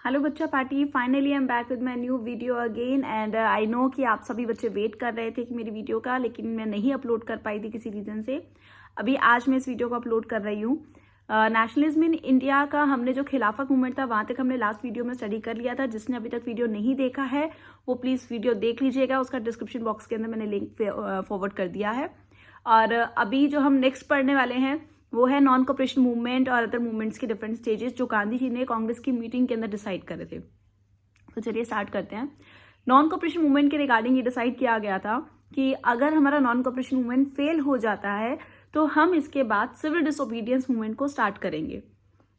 Hello बच्चा party, finally I am back with my new video again and I know कि आप सभी बच्चे वेट कर रहे थे कि मेरी वीडियो का, लेकिन मैं नहीं अपलोड कर पाई थी किसी रीज़न से। अभी आज मैं इस वीडियो को अपलोड कर रही हूँ। नेशनलिज्म इन इंडिया का हमने जो खिलाफत मूवमेंट था वहाँ तक हमने लास्ट वीडियो में स्टडी कर लिया था। जिसने अभी तक वीडियो नहीं देखा है वो प्लीज़ वीडियो देख लीजिएगा, उसका डिस्क्रिप्शन बॉक्स के अंदर मैंने लिंक फॉरवर्ड कर दिया है। और अभी जो हम नेक्स्ट पढ़ने वाले हैं वो है नॉन कॉपरेशन मूवमेंट और अदर मूवमेंट्स के डिफरेंट स्टेजेस जो गांधी जी ने कांग्रेस की मीटिंग के अंदर डिसाइड करे थे। तो चलिए स्टार्ट करते हैं। नॉन कॉपरेशन मूवमेंट के रिगार्डिंग ये डिसाइड किया गया था कि अगर हमारा नॉन कॉपरेशन मूवमेंट फेल हो जाता है तो हम इसके बाद सिविल डिसोबीडियंस मूवमेंट को स्टार्ट करेंगे।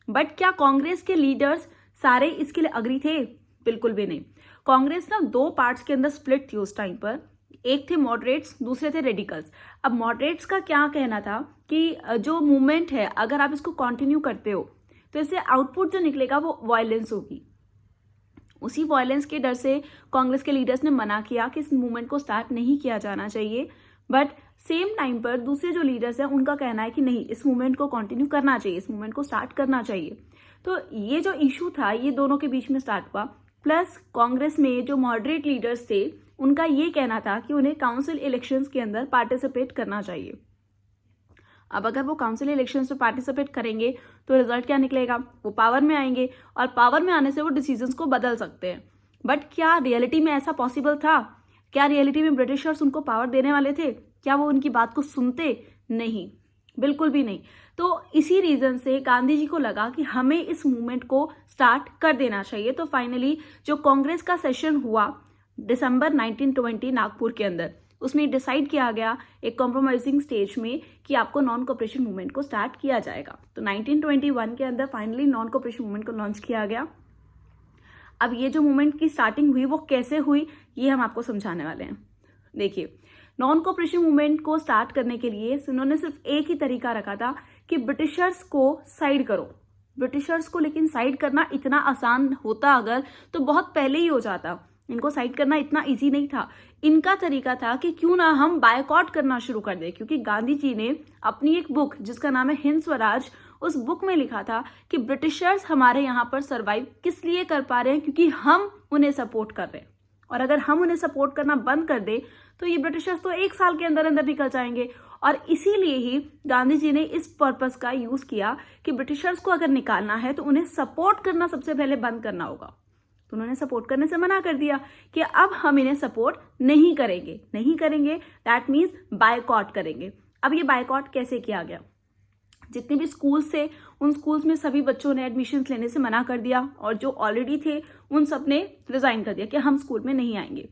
बट क्या कांग्रेस के लीडर्स सारे इसके लिए अग्री थे? बिल्कुल भी नहीं। कांग्रेस ना दो पार्ट्स के अंदर स्प्लिट थी उस टाइम पर। एक थे मॉडरेट्स, दूसरे थे रेडिकल्स। अब मॉडरेट्स का क्या कहना था कि जो मूवमेंट है अगर आप इसको कंटिन्यू करते हो तो इससे आउटपुट जो निकलेगा वो वायलेंस होगी। उसी वायलेंस के डर से कांग्रेस के लीडर्स ने मना किया कि इस मूवमेंट को स्टार्ट नहीं किया जाना चाहिए। बट सेम टाइम पर दूसरे जो लीडर्स हैं उनका कहना है कि नहीं, इस मूवमेंट को कंटिन्यू करना चाहिए, इस मूवमेंट को स्टार्ट करना चाहिए। तो ये जो इशू था ये दोनों के बीच में स्टार्ट हुआ। प्लस कांग्रेस में जो मॉडरेट लीडर्स थे उनका ये कहना था कि उन्हें काउंसिल इलेक्शंस के अंदर पार्टिसिपेट करना चाहिए। अब अगर वो काउंसिल इलेक्शंस में पार्टिसिपेट करेंगे तो रिजल्ट क्या निकलेगा? वो पावर में आएंगे और पावर में आने से वो डिसीजंस को बदल सकते हैं। बट क्या रियलिटी में ऐसा पॉसिबल था? क्या रियलिटी में ब्रिटिशर्स उनको पावर देने वाले थे? क्या वो उनकी बात को सुनते? नहीं, बिल्कुल भी नहीं। तो इसी रीजन से गांधी जी को लगा कि हमें इस मूवमेंट को स्टार्ट कर देना चाहिए। तो फाइनली जो कांग्रेस का सेशन हुआ दिसंबर 1920 नागपुर के अंदर, उसमें डिसाइड किया गया एक कॉम्प्रोमाइजिंग स्टेज में कि आपको नॉन कॉपरेशन मूवमेंट को स्टार्ट किया जाएगा। तो 1921 के अंदर फाइनली नॉन कॉपरेशन मूवमेंट को लॉन्च किया गया। अब ये जो मूवमेंट की स्टार्टिंग हुई वो कैसे हुई ये हम आपको समझाने वाले हैं। देखिए, नॉन कॉपरेशन मूवमेंट को स्टार्ट करने के लिए उन्होंने सिर्फ एक ही तरीका रखा था कि ब्रिटिशर्स को साइड करो। ब्रिटिशर्स को लेकिन साइड करना इतना आसान होता अगर तो बहुत पहले ही हो जाता। इनको साइड करना इतना इजी नहीं था। इनका तरीका था कि क्यों ना हम बायकॉट करना शुरू कर दें, क्योंकि गांधी जी ने अपनी एक बुक जिसका नाम है हिंद स्वराज, उस बुक में लिखा था कि ब्रिटिशर्स हमारे यहाँ पर सरवाइव किस लिए कर पा रहे हैं, क्योंकि हम उन्हें सपोर्ट कर रहे हैं। और अगर हम उन्हें सपोर्ट करना बंद कर दें तो ये ब्रिटिशर्स तो एक साल के अंदर अंदर निकल जाएंगे। और इसीलिए ही गांधी जी ने इस पर्पस का यूज किया कि ब्रिटिशर्स को अगर निकालना है तो उन्हें सपोर्ट करना सबसे पहले बंद करना होगा। तो उन्होंने सपोर्ट करने से मना कर दिया कि अब हम इन्हें सपोर्ट नहीं करेंगे। दैट मीन्स बायकॉट करेंगे। अब ये बायकॉट कैसे किया गया? जितने भी स्कूल्स थे उन स्कूल्स में सभी बच्चों ने एडमिशन्स लेने से मना कर दिया और जो ऑलरेडी थे उन सब ने रिजाइन कर दिया कि हम स्कूल में नहीं आएंगे।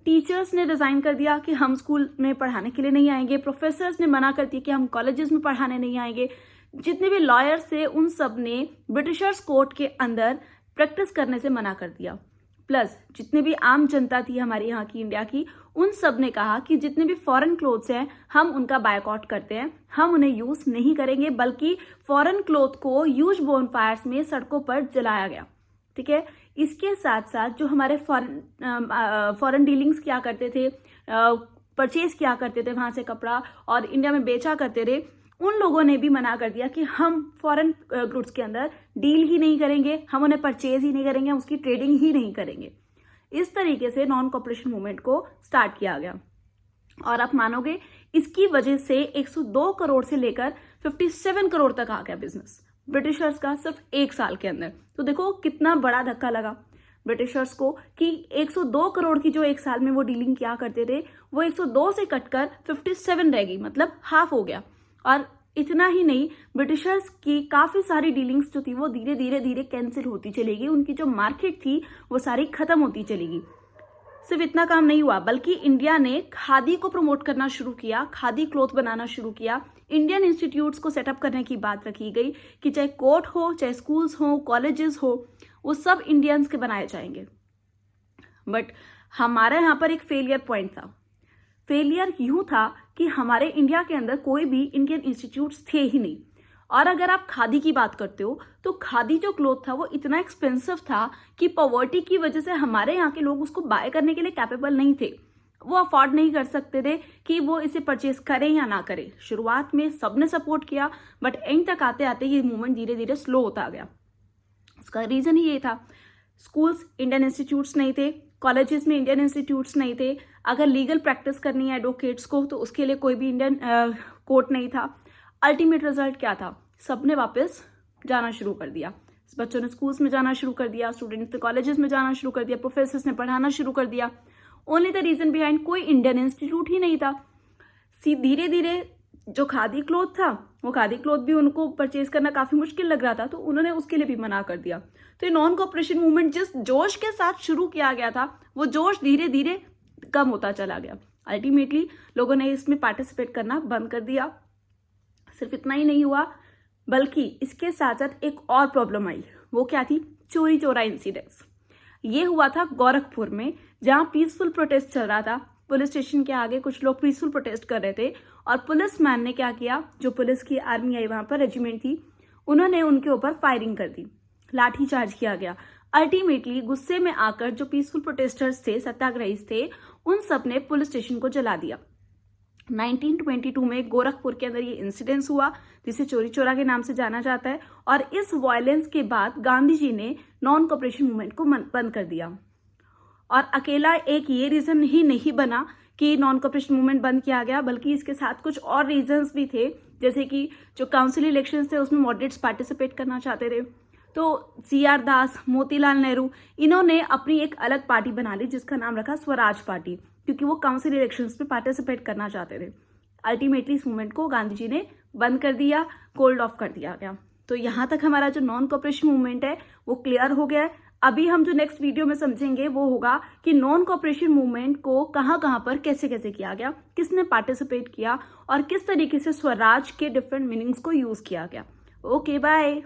टीचर्स ने रिजाइन कर दिया कि हम स्कूल में पढ़ाने के लिए नहीं आएंगे। प्रोफेसर्स ने मना कर दिया कि हम कॉलेजेस में पढ़ाने नहीं आएंगे। जितने भी लॉयर्स थे उन सब ने ब्रिटिशर्स कोर्ट के अंदर प्रैक्टिस करने से मना कर दिया। प्लस जितने भी आम जनता थी हमारे यहाँ की, इंडिया की, उन सब ने कहा कि जितने भी फॉरेन क्लोथ्स हैं हम उनका बायकॉट करते हैं, हम उन्हें यूज नहीं करेंगे, बल्कि फॉरेन क्लोथ को ह्यूज बोनफायर्स में सड़कों पर जलाया गया। ठीक है। इसके साथ साथ जो हमारे फॉरेन डीलिंग्स किया करते थे, परचेज किया करते थे वहां से कपड़ा और इंडिया में बेचा करते थे, उन लोगों ने भी मना कर दिया कि हम फॉरेन गुड्स के अंदर डील ही नहीं करेंगे, हम उन्हें परचेज ही नहीं करेंगे, हम उसकी ट्रेडिंग ही नहीं करेंगे। इस तरीके से नॉन कॉपरेशन मूवमेंट को स्टार्ट किया गया। और आप मानोगे इसकी वजह से 102 करोड़ से लेकर 57 करोड़ तक आ गया बिजनेस ब्रिटिशर्स का सिर्फ एक साल के अंदर। तो देखो कितना बड़ा धक्का लगा ब्रिटिशर्स को कि 102 करोड़ की जो एक साल में वो डीलिंग किया करते थे वो 102 से कटकर 57 रह गई, मतलब हाफ हो गया। और इतना ही नहीं, ब्रिटिशर्स की काफी सारी डीलिंग्स जो थी वो धीरे धीरे कैंसिल होती चली गई। उनकी जो मार्केट थी वो सारी खत्म होती चली गई। सिर्फ इतना काम नहीं हुआ, बल्कि इंडिया ने खादी को प्रमोट करना शुरू किया, खादी क्लॉथ बनाना शुरू किया। इंडियन इंस्टीट्यूट्स को सेटअप करने की बात रखी गई कि चाहे कोर्ट हो, चाहे स्कूल्स हो, कॉलेजेस हो, वो सब इंडियंस के बनाए जाएंगे। बट हमारे यहाँ पर एक फेलियर पॉइंट था। फेलियर यूं था कि हमारे इंडिया के अंदर कोई भी इंडियन इंस्टीट्यूट्स थे ही नहीं। और अगर आप खादी की बात करते हो तो खादी जो क्लॉथ था वो इतना एक्सपेंसिव था कि पॉवर्टी की वजह से हमारे यहाँ के लोग उसको बाय करने के लिए कैपेबल नहीं थे। वो अफोर्ड नहीं कर सकते थे कि वो इसे परचेज करें या ना करें। शुरुआत में सबने सपोर्ट किया, बट एंड तक आते आते ये मूवमेंट धीरे धीरे स्लो होता गया। उसका रीजन ही ये था स्कूल्स इंडियन इंस्टीट्यूट्स नहीं थे, कॉलेजेस में इंडियन इंस्टीट्यूट्स नहीं थे, अगर लीगल प्रैक्टिस करनी है एडवोकेट्स को तो उसके लिए कोई भी इंडियन कोर्ट नहीं था। अल्टीमेट रिजल्ट क्या था? सबने वापस जाना शुरू कर दिया। बच्चों ने स्कूल्स में जाना शुरू कर दिया, स्टूडेंट्स ने कॉलेजेस में जाना शुरू कर दिया, प्रोफेसर्स ने पढ़ाना शुरू कर दिया। ओनली द रीजन बिहाइंड कोई इंडियन इंस्टीट्यूट ही नहीं था। धीरे धीरे जो खादी क्लोथ था, वो खादी क्लोथ भी उनको परचेज करना काफी मुश्किल लग रहा था, तो उन्होंने उसके लिए भी मना कर दिया। तो ये नॉन कॉपरेशन मूवमेंट जिस जोश के साथ शुरू किया गया था, वो जोश धीरे धीरे कम होता चला गया। अल्टीमेटली लोगों ने इसमें पार्टिसिपेट करना बंद कर दिया। सिर्फ इतना ही नहीं हुआ, बल्कि इसके साथ साथ एक और प्रॉब्लम आई। वो क्या थी? चोरी चोरा इंसिडेंट्स। ये हुआ था गोरखपुर में, जहां पीसफुल प्रोटेस्ट चल रहा था। पुलिस स्टेशन के आगे कुछ लोग पीसफुल प्रोटेस्ट कर रहे थे और पुलिस मैन ने क्या किया, जो पुलिस की आर्मी आई वहां पर, रेजिमेंट थी, उन्होंने उनके ऊपर फायरिंग कर दी, लाठी चार्ज किया गया। अल्टीमेटली गुस्से में आकर जो पीसफुल प्रोटेस्टर्स थे, सत्याग्रही थे, उन सब ने पुलिस स्टेशन को जला दिया। 1922 में गोरखपुर के अंदर ये इंसिडेंस हुआ, जिसे चोरी चोरा के नाम से जाना जाता है। और इस वायलेंस के बाद गांधी जी ने नॉन कॉपरेशन मूवमेंट को बंद कर दिया। और अकेला एक ये रीजन ही नहीं बना कि नॉन कॉपरेशन मूवमेंट बंद किया गया, बल्कि इसके साथ कुछ और रीजंस भी थे, जैसे कि जो काउंसिल इलेक्शंस थे उसमें मॉडरेट्स पार्टिसिपेट करना चाहते थे। तो CR दास, मोतीलाल नेहरू, इन्होंने अपनी एक अलग पार्टी बना ली जिसका नाम रखा स्वराज पार्टी, क्योंकि वो काउंसिल इलेक्शंस में पार्टिसिपेट करना चाहते थे। अल्टीमेटली इस मूवमेंट को गांधी जी ने बंद कर दिया, कोल्ड ऑफ कर दिया गया। तो यहाँ तक हमारा जो नॉन कॉपरेशन मूवमेंट है वो क्लियर हो गया है। अभी हम जो नेक्स्ट वीडियो में समझेंगे वो होगा कि नॉन कॉपरेशन मूवमेंट को कहाँ पर कैसे कैसे किया गया, किसने पार्टिसिपेट किया और किस तरीके से स्वराज के डिफरेंट मीनिंग्स को यूज किया गया। Okay, bye.